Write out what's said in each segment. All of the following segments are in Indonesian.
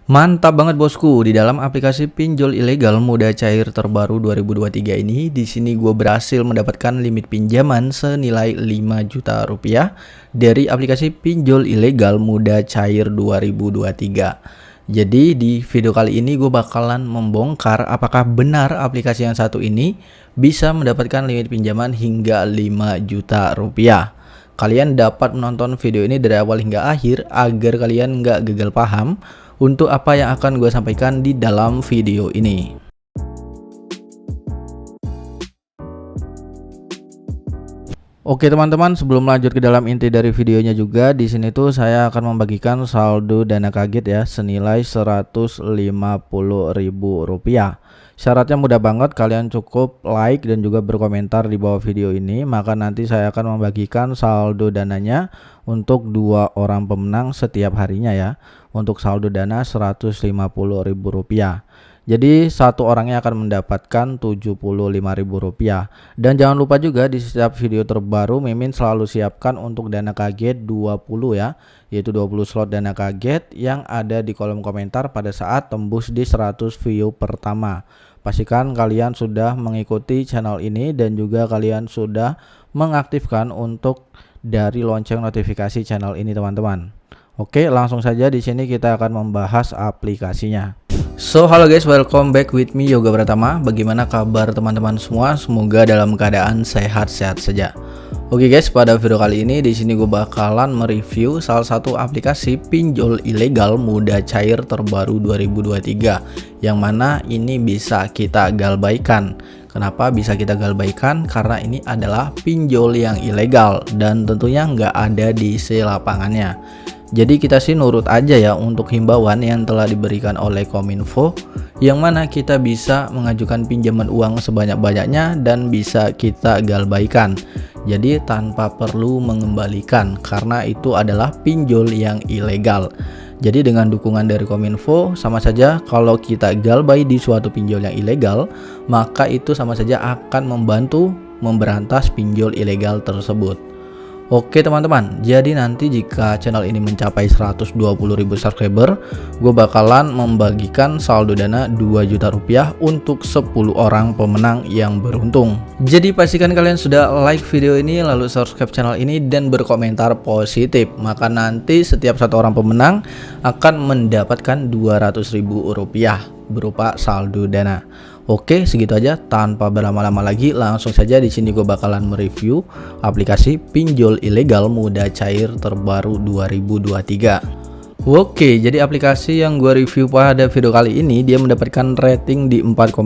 Mantap banget bosku, di dalam aplikasi pinjol ilegal mudah cair terbaru 2023 ini, di sini gue berhasil mendapatkan limit pinjaman senilai 5 juta rupiah dari aplikasi pinjol ilegal mudah cair 2023. Jadi di video kali ini gue bakalan membongkar apakah benar aplikasi yang satu ini bisa mendapatkan limit pinjaman hingga 5 juta rupiah. Kalian dapat menonton video ini dari awal hingga akhir agar kalian nggak gagal paham untuk apa yang akan gue sampaikan di dalam video ini. Oke teman-teman, sebelum lanjut ke dalam inti dari videonya juga, di sini tuh saya akan membagikan saldo dana kaget ya senilai Rp150.000. Syaratnya mudah banget, kalian cukup like dan juga berkomentar di bawah video ini, maka nanti saya akan membagikan saldo dananya untuk 2 orang pemenang setiap harinya ya. Untuk saldo dana Rp150.000. Jadi satu orangnya akan mendapatkan Rp75.000. Dan jangan lupa juga di setiap video terbaru Mimin selalu siapkan untuk dana kaget 20 ya, yaitu 20 slot dana kaget yang ada di kolom komentar pada saat tembus di 100 view pertama. Pastikan kalian sudah mengikuti channel ini dan juga kalian sudah mengaktifkan untuk dari lonceng notifikasi channel ini teman-teman. Oke, langsung saja di sini kita akan membahas aplikasinya. So, halo guys, welcome back with me Yoga Pratama. Bagaimana kabar teman-teman semua? Semoga dalam keadaan sehat-sehat saja. Oke guys, pada video kali ini di sini gue bakalan mereview salah satu aplikasi pinjol ilegal mudah cair terbaru 2023 yang mana ini bisa kita galbaikan. Kenapa bisa kita galbaikan? Karena ini adalah pinjol yang ilegal dan tentunya nggak ada di lapangannya. Jadi kita sih nurut aja ya untuk himbauan yang telah diberikan oleh Kominfo, yang mana kita bisa mengajukan pinjaman uang sebanyak-banyaknya dan bisa kita galbaikan. Jadi tanpa perlu mengembalikan karena itu adalah pinjol yang ilegal. Jadi dengan dukungan dari Kominfo sama saja kalau kita galbay di suatu pinjol yang ilegal, maka itu sama saja akan membantu memberantas pinjol ilegal tersebut. Oke teman-teman, jadi nanti jika channel ini mencapai 120.000 subscriber, gue bakalan membagikan saldo dana 2 juta rupiah untuk 10 orang pemenang yang beruntung. Jadi pastikan kalian sudah like video ini, lalu subscribe channel ini dan berkomentar positif. Maka nanti setiap satu orang pemenang akan mendapatkan 200.000 rupiah berupa saldo dana. Oke, segitu aja tanpa berlama-lama lagi, langsung saja di sini gue bakalan mereview aplikasi pinjol ilegal mudah cair terbaru 2023. Oke, jadi aplikasi yang gue review pada video kali ini dia mendapatkan rating di 4,6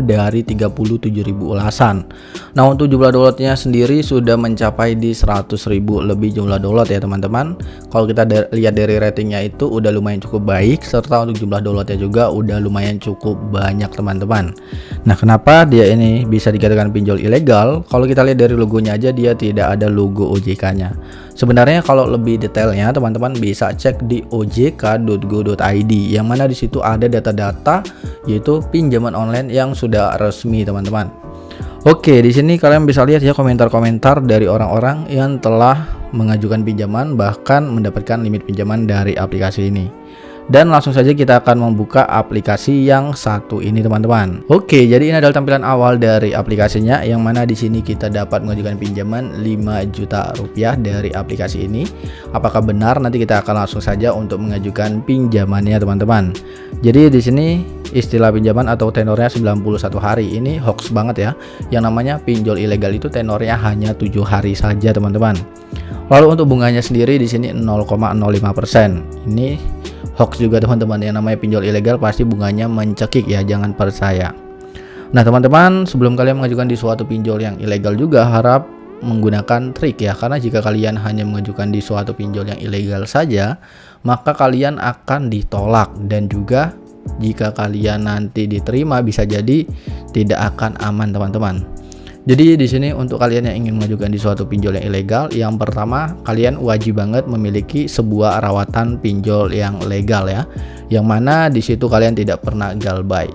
dari 37.000 ulasan. Nah, untuk jumlah downloadnya sendiri sudah mencapai di 100.000 lebih jumlah download ya teman-teman. Kalau kita lihat dari ratingnya itu udah lumayan cukup baik, serta untuk jumlah downloadnya juga udah lumayan cukup banyak teman-teman. Nah, kenapa dia ini bisa dikatakan pinjol ilegal? Kalau kita lihat dari logonya aja dia tidak ada logo OJK-nya. Sebenarnya kalau lebih detailnya teman-teman bisa cek di ojk.go.id yang mana di situ ada data-data yaitu pinjaman online yang sudah resmi teman-teman. Oke, di sini kalian bisa lihat ya komentar-komentar dari orang-orang yang telah mengajukan pinjaman bahkan mendapatkan limit pinjaman dari aplikasi ini. Dan langsung saja kita akan membuka aplikasi yang satu ini teman-teman. Oke, jadi ini adalah tampilan awal dari aplikasinya yang mana di sini kita dapat mengajukan pinjaman 5 juta rupiah dari aplikasi ini. Apakah benar? Nanti kita akan langsung saja untuk mengajukan pinjamannya teman-teman. Jadi di sini istilah pinjaman atau tenornya 91 hari ini hoax banget ya. Yang namanya pinjol ilegal itu tenornya hanya 7 hari saja teman-teman. Lalu untuk bunganya sendiri di sini 0,05%. Ini hoax juga teman-teman, yang namanya pinjol ilegal pasti bunganya mencekik ya, jangan percaya. Nah teman-teman, sebelum kalian mengajukan di suatu pinjol yang ilegal juga harap menggunakan trik ya, karena jika kalian hanya mengajukan di suatu pinjol yang ilegal saja maka kalian akan ditolak, dan juga jika kalian nanti diterima bisa jadi tidak akan aman teman-teman. Jadi di sini untuk kalian yang ingin mengajukan di suatu pinjol yang ilegal, yang pertama kalian wajib banget memiliki sebuah rawatan pinjol yang legal ya, yang mana di situ kalian tidak pernah galbay.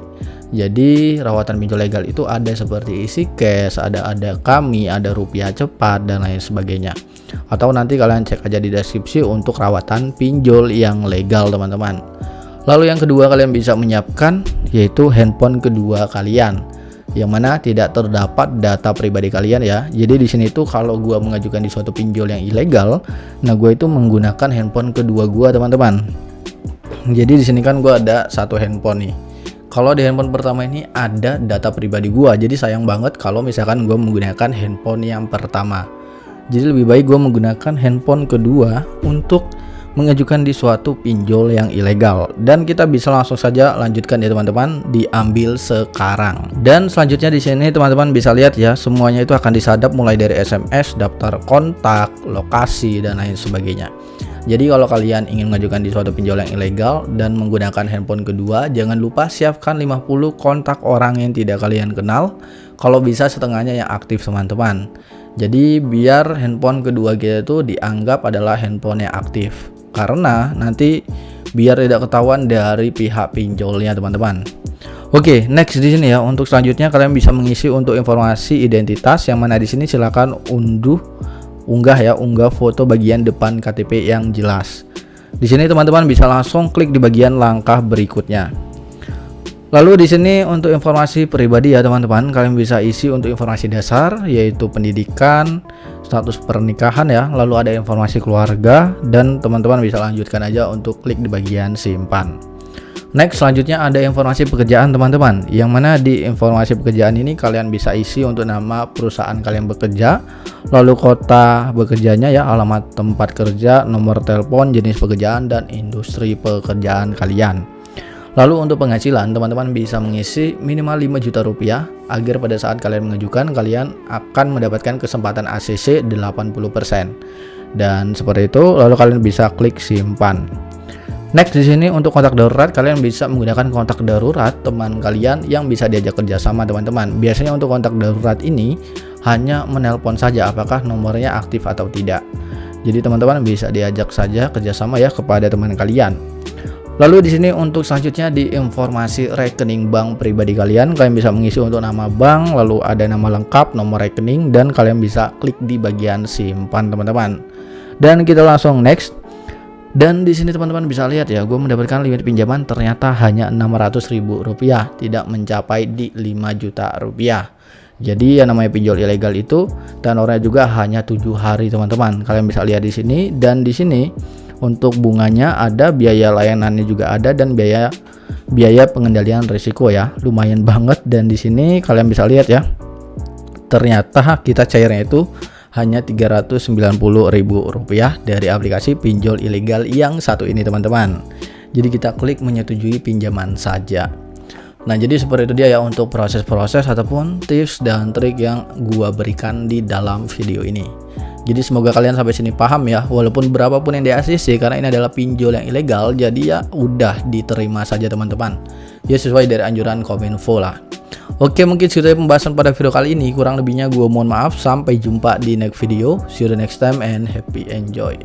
Jadi rawatan pinjol legal itu ada seperti isi cash, ada kami, ada rupiah cepat dan lain sebagainya. Atau nanti kalian cek aja di deskripsi untuk rawatan pinjol yang legal teman-teman. Lalu yang kedua, kalian bisa menyiapkan yaitu handphone kedua kalian, yang mana tidak terdapat data pribadi kalian ya. Jadi di sini tuh kalau gua mengajukan di suatu pinjol yang ilegal, nah gua itu menggunakan handphone kedua gua, teman-teman. Jadi di sini kan gua ada satu handphone nih. Kalau di handphone pertama ini ada data pribadi gua, jadi sayang banget kalau misalkan gua menggunakan handphone yang pertama. Jadi lebih baik gua menggunakan handphone kedua untuk mengajukan di suatu pinjol yang ilegal. Dan kita bisa langsung saja lanjutkan ya teman-teman, diambil sekarang. Dan selanjutnya di sini teman-teman bisa lihat ya, semuanya itu akan disadap mulai dari SMS, daftar kontak, lokasi dan lain sebagainya. Jadi kalau kalian ingin mengajukan di suatu pinjol yang ilegal dan menggunakan handphone kedua, jangan lupa siapkan 50 kontak orang yang tidak kalian kenal. Kalau bisa setengahnya yang aktif, teman-teman. Jadi biar handphone kedua kita itu dianggap adalah handphone yang aktif. Karena nanti biar tidak ketahuan dari pihak pinjolnya, teman-teman. Oke, next di sini ya. Untuk selanjutnya kalian bisa mengisi untuk informasi identitas, yang mana di sini silakan unggah foto bagian depan KTP yang jelas. Di sini teman-teman bisa langsung klik di bagian langkah berikutnya. Lalu di sini untuk informasi pribadi ya teman-teman, kalian bisa isi untuk informasi dasar yaitu pendidikan, status pernikahan ya, lalu ada informasi keluarga, dan teman-teman bisa lanjutkan aja untuk klik di bagian simpan. Next, selanjutnya ada informasi pekerjaan teman-teman, yang mana di informasi pekerjaan ini kalian bisa isi untuk nama perusahaan kalian bekerja, lalu kota bekerjanya ya, alamat tempat kerja, nomor telepon, jenis pekerjaan, dan industri pekerjaan kalian. Lalu untuk penghasilan, teman-teman bisa mengisi minimal 5 juta rupiah agar pada saat kalian mengajukan, kalian akan mendapatkan kesempatan ACC 80%. Dan seperti itu, lalu kalian bisa klik simpan. Next di sini untuk kontak darurat, kalian bisa menggunakan kontak darurat teman kalian yang bisa diajak kerjasama, teman-teman. Biasanya untuk kontak darurat ini hanya menelpon saja apakah nomornya aktif atau tidak. Jadi teman-teman bisa diajak saja kerjasama ya kepada teman kalian. Lalu di sini untuk selanjutnya di informasi rekening bank pribadi kalian bisa mengisi untuk nama bank, lalu ada nama lengkap, nomor rekening, dan kalian bisa klik di bagian simpan, teman-teman. Dan kita langsung next. Dan di sini teman-teman bisa lihat ya, gue mendapatkan limit pinjaman ternyata hanya Rp600.000, tidak mencapai di 5 juta rupiah. Jadi yang namanya pinjol ilegal itu tenornya juga hanya 7 hari, teman-teman. Kalian bisa lihat di sini, dan di sini untuk bunganya ada, biaya layanannya juga ada, dan biaya pengendalian risiko ya, lumayan banget. Dan di sini kalian bisa lihat ya, ternyata kita cairnya itu hanya Rp390.000 dari aplikasi pinjol ilegal yang satu ini, teman-teman. Jadi kita klik menyetujui pinjaman saja. Nah, jadi seperti itu dia ya untuk proses-proses ataupun tips dan trik yang gua berikan di dalam video ini. Jadi semoga kalian sampai sini paham ya, walaupun berapapun yang di ACC, karena ini adalah pinjol yang ilegal, jadi ya udah diterima saja teman-teman. Ya sesuai dari anjuran Kominfo lah. Oke, mungkin segitu pembahasan pada video kali ini, kurang lebihnya gue mohon maaf. Sampai jumpa di next video. See you the next time and happy enjoy.